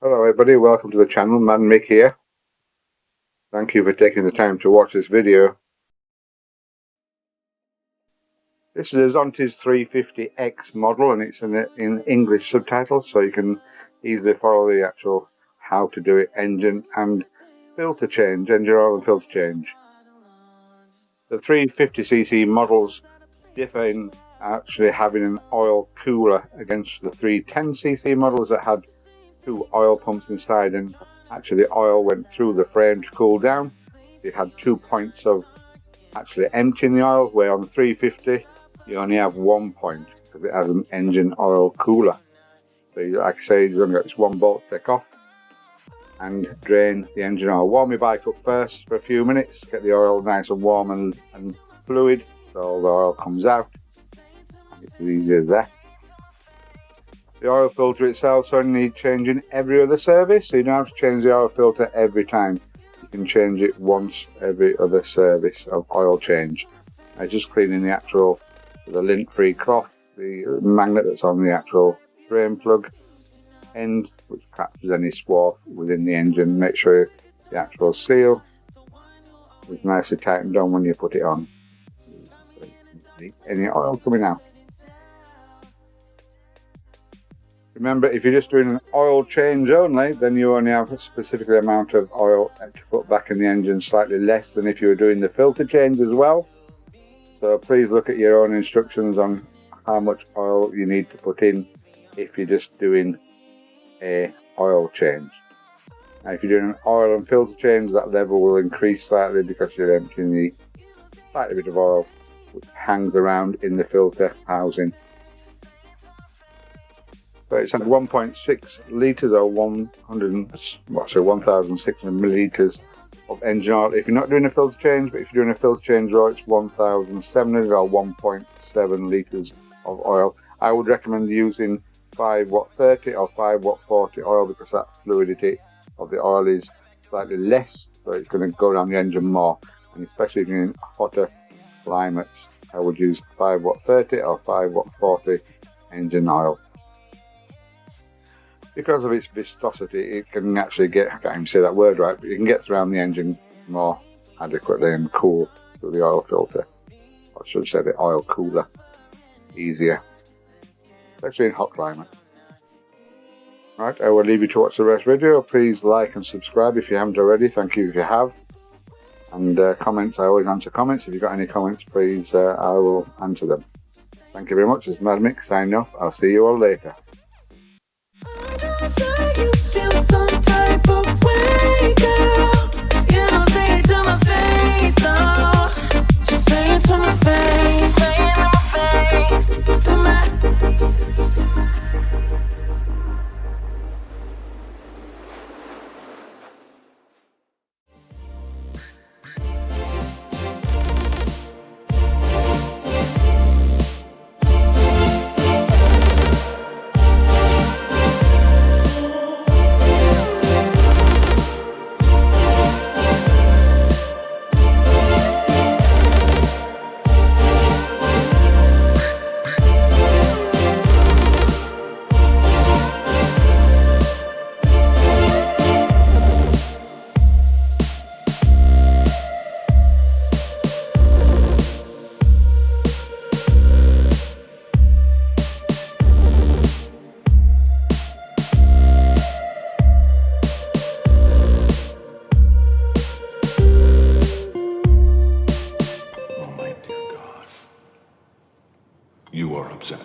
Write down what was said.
Hello everybody, welcome to the channel, Man Mick here. Thank you for taking the time to watch this video. This is a Zontes 350X model and it's in English subtitles, so you can easily follow the actual how to do it, engine and filter change, engine oil and filter change. The 350cc models differ in actually having an oil cooler against the 310cc models that had two oil pumps inside, and actually the oil went through the frame to cool down. You had 2 points of actually emptying the oil, where on the 350 you only have 1 point because it has an engine oil cooler. So like I say, you've only got this one bolt to take off and drain the engine oil. Warm your bike up first for a few minutes, get the oil nice and warm and fluid so all the oil comes out. It's as easy as that. The oil filter itself only needs changing every other service, so you don't have to change the oil filter every time. You can change it once every other service of oil change. Just cleaning the lint-free cloth, the magnet that's on the actual drain plug end, which captures any swarf within the engine. Make sure the actual seal is nicely tightened down when you put it on. Any oil coming out. Remember, if you're just doing an oil change only, then you only have a specific amount of oil to put back in the engine, slightly less than if you were doing the filter change as well. So please look at your own instructions on how much oil you need to put in if you're just doing a oil change. Now, if you're doing an oil and filter change, that level will increase slightly because you're emptying the slightly bit of oil which hangs around in the filter housing. So it's at 1.6 litres or 1,600 millilitres of engine oil if you're not doing a filter change, but if you're doing a filter change oil, it's 1,700 or 1.7 litres of oil. I would recommend using 5 watt 30 or 5 watt 40 oil because that fluidity of the oil is slightly less, so it's going to go down the engine more, and especially if you're in hotter climates, I would use 5 watt 30 or 5 watt 40 engine oil. Because of its viscosity, it can actually get, I can't even say that word right, but you can get around the engine more adequately and cool through the oil filter. Or I should say the oil cooler. Easier. Especially in hot climates. Right, I will leave you to watch the rest of the video. Please like and subscribe if you haven't already. Thank you if you have. And comments, I always answer comments. If you've got any comments, please, I will answer them. Thank you very much. This is Mad Mick signing off. I'll see you all later. You feel some type of way, girl. You don't say it to my face, no. Just say it to my face. Say it to my face. To my You are upset.